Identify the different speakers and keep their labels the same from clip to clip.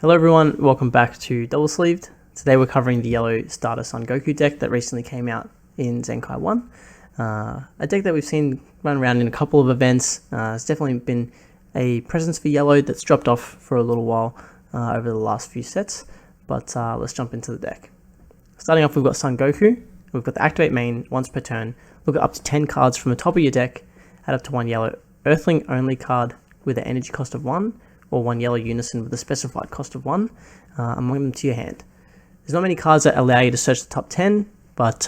Speaker 1: Hello everyone, welcome back to Double Sleeved. Today we're covering the yellow starter Son Goku deck that recently came out in Zenkai 1. A deck that we've seen run around in a couple of events. It's definitely been a presence for yellow that's dropped off for a little while over the last few sets, but let's jump into the deck. Starting off, we've got Son Goku. We've got the activate main once per turn. Look at up to 10 cards from the top of your deck, add up to one yellow Earthling only card with an energy cost of 1, or one yellow unison with a specified cost of 1 among them to your hand. There's not many cards that allow you to search the top 10, but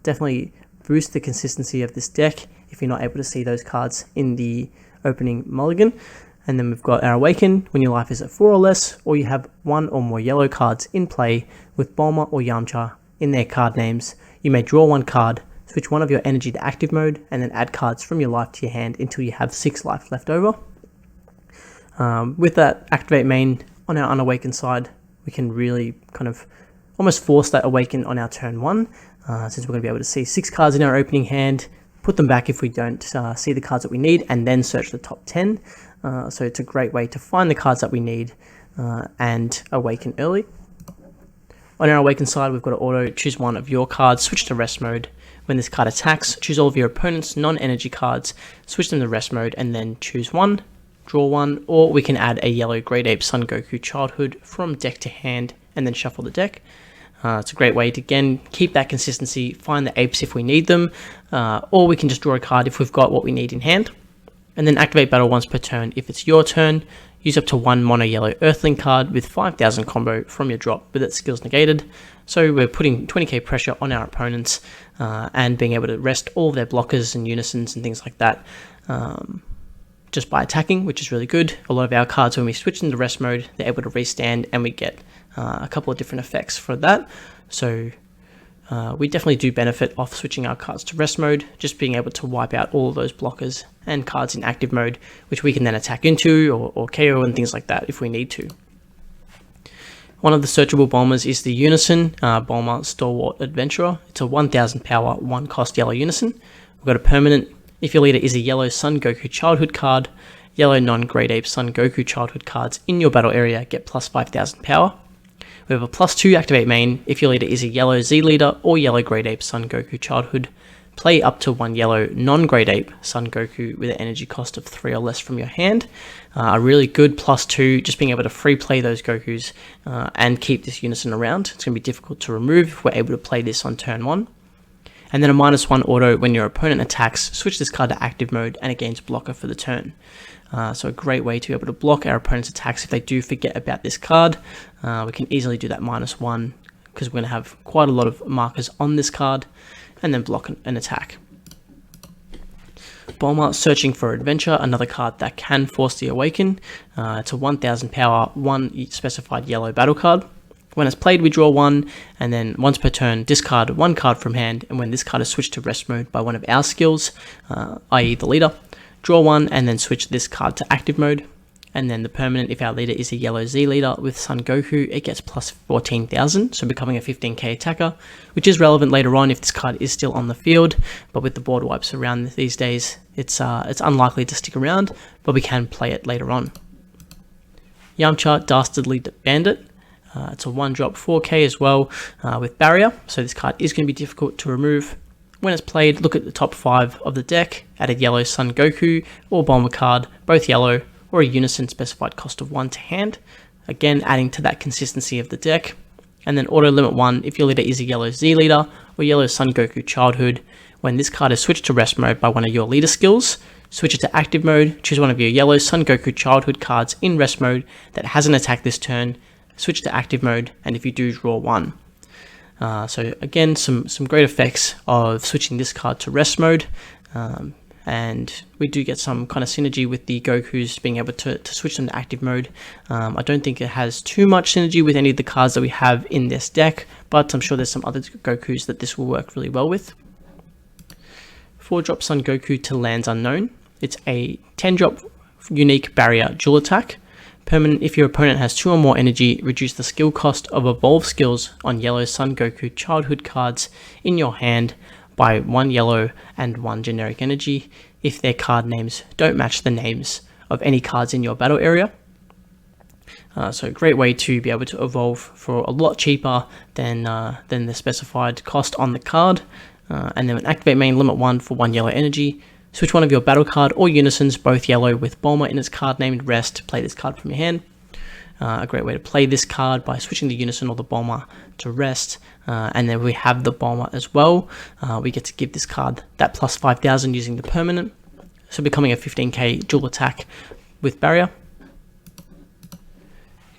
Speaker 1: definitely boost the consistency of this deck if you're not able to see those cards in the opening mulligan. And then we've got our Awaken when your life is at 4 or less, or you have one or more yellow cards in play with Bulma or Yamcha in their card names. You may draw one card, switch one of your energy to active mode, and then add cards from your life to your hand until you have 6 life left over. With that activate main on our unawakened side, we can really kind of almost force that awaken on our turn 1, since we're going to be able to see 6 cards in our opening hand, put them back if we don't see the cards that we need, and then search the top 10. So it's a great way to find the cards that we need and awaken early. On our awakened side, we've got to auto choose one of your cards, switch to rest mode. When this card attacks, choose all of your opponent's non-energy cards, switch them to rest mode, and then choose one. Draw one, or we can add a yellow Great Ape Son Goku Childhood from deck to hand and then shuffle the deck. It's a great way to, again, keep that consistency, find the apes if we need them, or we can just draw a card if we've got what we need in hand. And then activate battle once per turn. If it's your turn, use up to one mono yellow Earthling card with 5,000 combo from your drop with its skills negated. So we're putting 20k pressure on our opponents and being able to rest all of their blockers and unisons and things like that. Just by attacking, which is really good. A lot of our cards, when we switch into rest mode, they're able to restand, and we get a couple of different effects for that. So we definitely do benefit off switching our cards to rest mode, just being able to wipe out all of those blockers and cards in active mode, which we can then attack into or KO and things like that if we need to. One of the searchable Bulmas is the Unison Bulma Stalwart Adventurer. It's a 1000 power, 1 cost yellow Unison. We've got a permanent. If your leader is a yellow Son Goku Childhood card, yellow non-Great Ape Son Goku Childhood cards in your battle area get plus 5,000 power. We have a +2 activate main. If your leader is a yellow Z leader or yellow Great Ape Son Goku Childhood, play up to one yellow non-Great Ape Son Goku with an energy cost of 3 or less from your hand. A really good +2, just being able to free play those Gokus and keep this unison around. It's going to be difficult to remove if we're able to play this on turn 1. And then a -1 auto when your opponent attacks, switch this card to active mode and it gains blocker for the turn. So a great way to be able to block our opponent's attacks if they do forget about this card. We can easily do that -1 because we're going to have quite a lot of markers on this card and then block an attack. Bulma Searching for Adventure, another card that can force the awaken. It's a 1000 power, 1 specified yellow battle card. When it's played, we draw one, and then once per turn, discard one card from hand, and when this card is switched to rest mode by one of our skills, i.e. the leader, draw one, and then switch this card to active mode. And then the permanent, if our leader is a yellow Z leader with Son Goku, it gets plus 14,000, so becoming a 15k attacker, which is relevant later on if this card is still on the field, but with the board wipes around these days, it's unlikely to stick around, but we can play it later on. Yamcha Dastardly Bandit. It's a 1-drop 4k as well with barrier, so this card is going to be difficult to remove. When it's played, look at the top 5 of the deck, add a yellow Son Goku or Bulma card, both yellow, or a unison specified cost of 1 to hand, again adding to that consistency of the deck. And then auto limit 1 if your leader is a yellow Z leader or yellow Son Goku Childhood. When this card is switched to rest mode by one of your leader skills, switch it to active mode, choose one of your yellow Son Goku Childhood cards in rest mode that hasn't attacked this turn, switch to active mode, and if you do, draw one. So again, some great effects of switching this card to rest mode, and we do get some kind of synergy with the Gokus being able to switch them to active mode. I don't think it has too much synergy with any of the cards that we have in this deck, but I'm sure there's some other Gokus that this will work really well with. 4-drop Son Goku to Lands Unknown. It's a 10-drop unique barrier dual attack. Permanent, if your opponent has 2 or more energy, reduce the skill cost of evolve skills on yellow Son Goku Childhood cards in your hand by 1 yellow and 1 generic energy if their card names don't match the names of any cards in your battle area. So a great way to be able to evolve for a lot cheaper than the specified cost on the card. And then activate main, limit 1 for 1 yellow energy. Switch one of your battle card or unisons, both yellow, with Bulma in its card named Rest. Play this card from your hand. A great way to play this card by switching the unison or the Bulma to Rest. And then we have the Bulma as well. We get to give this card that plus 5,000 using the permanent. So becoming a 15k dual attack with barrier.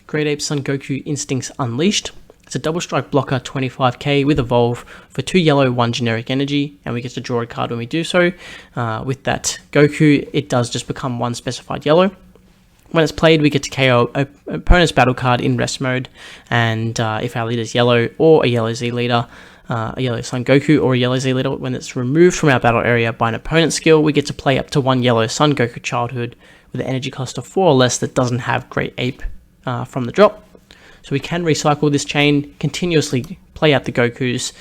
Speaker 1: Great Ape Son Goku Instincts Unleashed. It's a double strike blocker, 25k with evolve for 2 yellow, 1 generic energy, and we get to draw a card when we do so. With that Goku, it does just become 1 specified yellow. When it's played, we get to KO opponent's battle card in rest mode, and if our leader is yellow or a yellow Z leader, a yellow Son Goku or a yellow Z leader, when it's removed from our battle area by an opponent's skill, we get to play up to 1 yellow Son Goku childhood with an energy cost of 4 or less that doesn't have Great Ape from the drop. So we can recycle this chain, continuously play out the Gokus,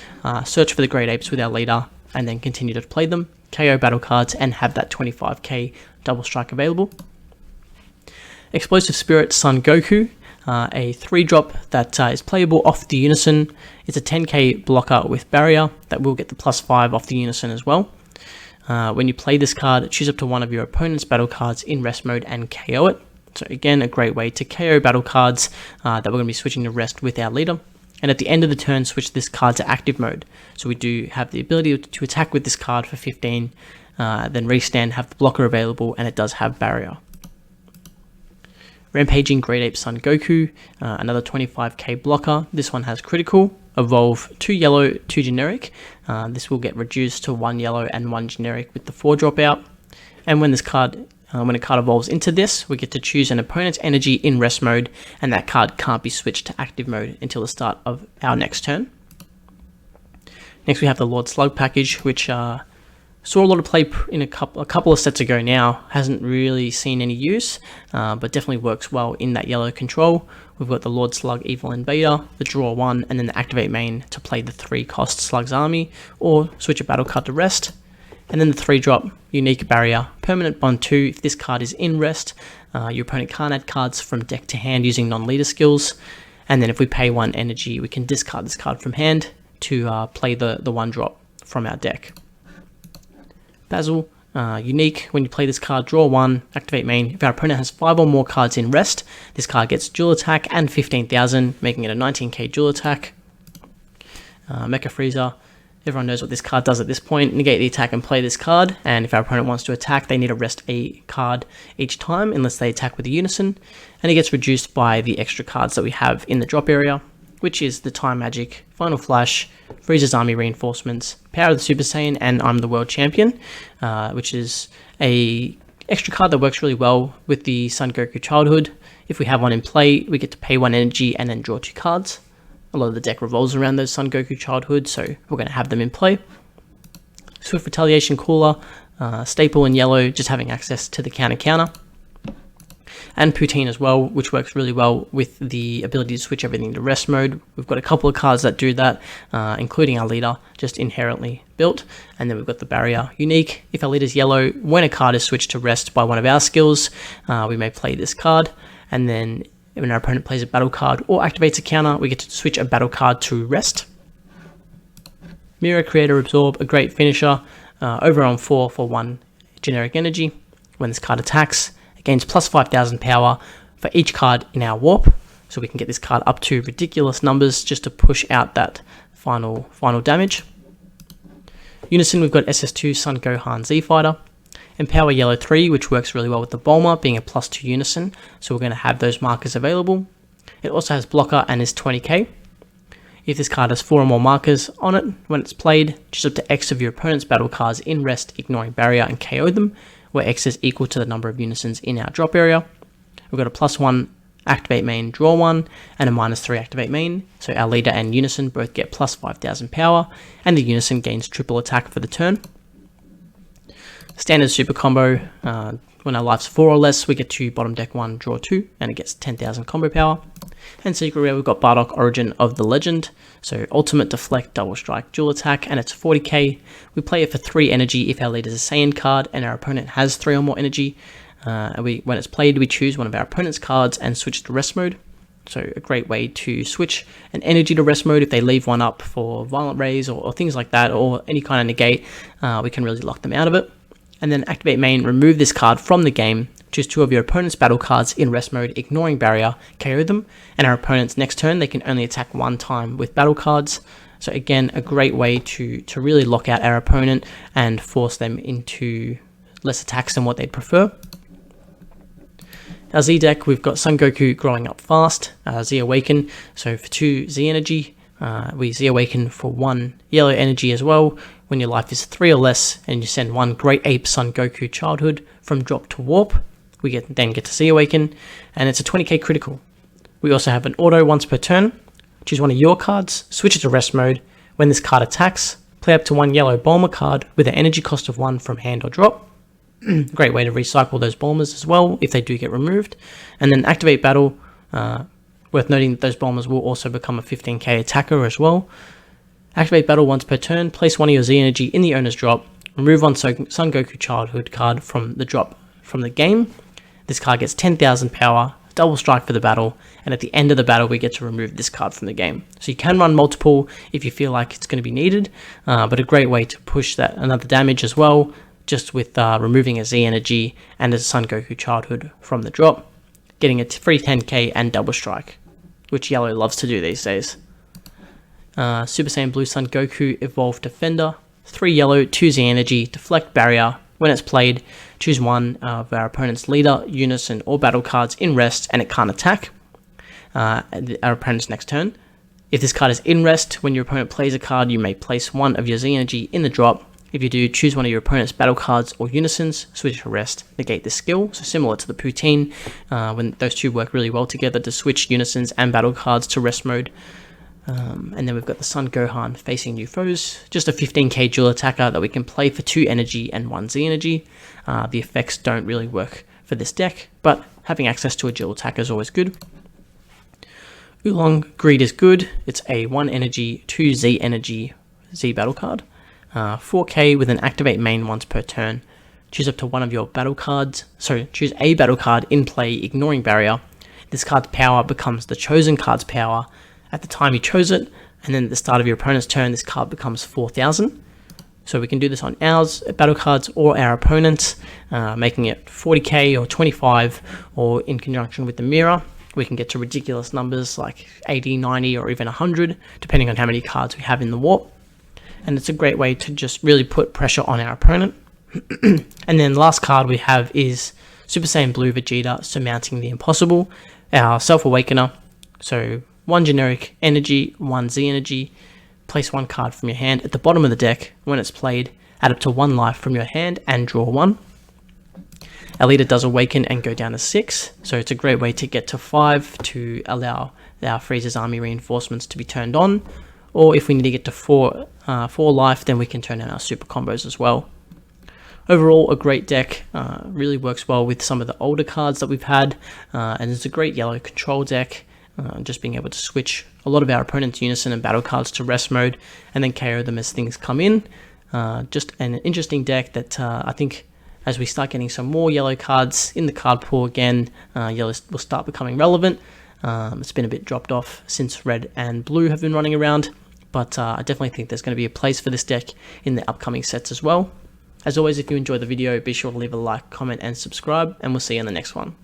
Speaker 1: search for the Great Apes with our leader, and then continue to play them, KO battle cards, and have that 25k double strike available. Explosive Spirit Son Goku, a 3-drop that is playable off the unison. It's a 10k blocker with barrier that will get the plus 5 off the unison as well. When you play this card, choose up to 1 of your opponent's battle cards in rest mode and KO it. So again, a great way to KO battle cards that we're going to be switching to rest with our leader. And at the end of the turn, switch this card to active mode. So we do have the ability to attack with this card for 15, then restand, have the blocker available, and it does have barrier. Rampaging Great Ape Son Goku, another 25k blocker. This one has critical, evolve 2 yellow, 2 generic. This will get reduced to 1 yellow and 1 generic with the 4 dropout. And when this card when a card evolves into this, we get to choose an opponent's energy in rest mode, and that card can't be switched to active mode until the start of our next turn. Next we have the Lord Slug package, which saw a lot of play in a couple of sets ago now. Hasn't really seen any use, but definitely works well in that yellow control. We've got the Lord Slug Evil Invader, the draw 1, and then the activate main to play the 3-cost Slug's army, or switch a battle card to rest. And then the 3-drop Unique Barrier, Permanent Bond 2. If this card is in rest, your opponent can't add cards from deck to hand using non-leader skills. And then if we pay 1 energy, we can discard this card from hand to play the 1-drop from our deck. Basil, unique. When you play this card, draw 1, activate main. If our opponent has 5 or more cards in rest, this card gets dual attack and 15,000, making it a 19k dual attack. Mecha Freezer. Everyone knows what this card does at this point. Negate the attack and play this card, and if our opponent wants to attack, they need to rest a card each time unless they attack with a unison, and it gets reduced by the extra cards that we have in the drop area, which is the Time Magic, Final Flash, Frieza's Army Reinforcements, Power of the Super Saiyan, and I'm the World Champion, which is a extra card that works really well with the Son Goku Childhood. If we have one in play, we get to pay 1 energy and then draw 2 cards. A lot of the deck revolves around those Son Goku Childhood, so we're going to have them in play. Swift Retaliation Cooler, staple in yellow, just having access to the counter. And Poutine as well, which works really well with the ability to switch everything to rest mode. We've got a couple of cards that do that, including our leader, just inherently built. And then we've got the Barrier unique. If our leader is yellow, when a card is switched to rest by one of our skills, we may play this card, and then when our opponent plays a battle card or activates a counter, we get to switch a battle card to rest. Mirror Creator Absorb, a great finisher, over on 4 for 1 generic energy. When this card attacks, it gains plus 5,000 power for each card in our warp, so we can get this card up to ridiculous numbers just to push out that final damage. Unison, we've got SS2 Son Gohan Z Fighter. Empower Yellow 3, which works really well with the Bulma, being a +2 unison, so we're going to have those markers available. It also has blocker and is 20k. If this card has 4 or more markers on it, when it's played, choose up to X of your opponent's battle cards in rest, ignoring barrier, and KO them, where X is equal to the number of unisons in our drop area. We've got a +1 activate main, draw 1, and a -3 activate main, so our leader and unison both get plus 5,000 power, and the unison gains triple attack for the turn. Standard super combo, when our life's 4 or less, we get to bottom deck 1, draw 2, and it gets 10,000 combo power. And secret rare, we've got Bardock Origin of the Legend, so ultimate deflect, double strike, dual attack, and it's 40k. We play it for 3 energy if our leader is a Saiyan card and our opponent has 3 or more energy. And when it's played, we choose one of our opponent's cards and switch to rest mode. So a great way to switch an energy to rest mode if they leave one up for violent rays or things like that, or any kind of negate, we can really lock them out of it. And then activate main, remove this card from the game, choose 2 of your opponent's battle cards in rest mode, ignoring barrier, KO them, and our opponent's next turn, they can only attack 1 time with battle cards. So again, a great way to really lock out our opponent and force them into less attacks than what they'd prefer. Our Z deck, we've got Son Goku growing up fast, Z Awaken, so for 2 Z energy, we Z Awaken for 1 yellow energy as well. When your life is 3 or less and you send 1 Great Ape Son Goku childhood from drop to warp, we then get to Z Awaken, and it's a 20k critical. We also have an auto once per turn. Choose one of your cards, switch it to rest mode. When this card attacks, play up to 1 yellow Bulma card with an energy cost of 1 from hand or drop. Great way to recycle those Bulmas as well if they do get removed. And then activate battle. Worth noting that those Bulmas will also become a 15k attacker as well. Activate battle once per turn. Place 1 of your Z energy in the owner's drop. Remove 1 Son Goku childhood card from the drop from the game. This card gets 10,000 power, double strike for the battle, and at the end of the battle we get to remove this card from the game. So you can run multiple if you feel like it's going to be needed, but a great way to push that another damage as well, just with removing a Z energy and a Son Goku childhood from the drop, getting a free 10k and double strike, which yellow loves to do these days. Super Saiyan Blue Son Goku Evolved Defender, 3 yellow, 2 Z energy, deflect barrier. When it's played, choose 1 of our opponent's leader, unison, or battle cards in rest, and it can't attack our opponent's next turn. If this card is in rest, when your opponent plays a card, you may place 1 of your Z energy in the drop. If you do, choose one of your opponent's battle cards or unisons, switch to rest, negate this skill. So similar to the Poutine, when those 2 work really well together to switch unisons and battle cards to rest mode. And then we've got the Son Gohan facing new foes, just a 15k dual attacker that we can play for 2 energy and 1 Z energy. The effects don't really work for this deck, but having access to a dual attacker is always good. Oolong Greed is good. It's a 1 energy, 2 Z energy Z battle card. 4k with an activate main once per turn. Choose up to 1 of your battle cards. So choose a battle card in play, ignoring barrier. This card's power becomes the chosen card's power at the time you chose it, and then at the start of your opponent's turn, this card becomes 4,000. So we can do this on ours, battle cards, or our opponents, making it 40k or 25, or in conjunction with the mirror, we can get to ridiculous numbers like 80, 90, or even 100, depending on how many cards we have in the warp. And it's a great way to just really put pressure on our opponent. And then the last card we have is Super Saiyan Blue Vegeta Surmounting the Impossible, our Self-Awakener. So 1 generic energy, 1 Z energy, place 1 card from your hand at the bottom of the deck. When it's played, add up to 1 life from your hand and draw 1. Our leader does awaken and go down to 6, so it's a great way to get to 5 to allow our Frieza's army reinforcements to be turned on, or if we need to get to 4 life, then we can turn on our super combos as well. Overall, a great deck, really works well with some of the older cards that we've had, and it's a great yellow control deck. Just being able to switch a lot of our opponent's unison and battle cards to rest mode and then KO them as things come in. Just an interesting deck that I think as we start getting some more yellow cards in the card pool again, yellow will start becoming relevant. It's been a bit dropped off since red and blue have been running around, but I definitely think there's going to be a place for this deck in the upcoming sets as well. As always, if you enjoyed the video, be sure to leave a like, comment, and subscribe, and we'll see you in the next one.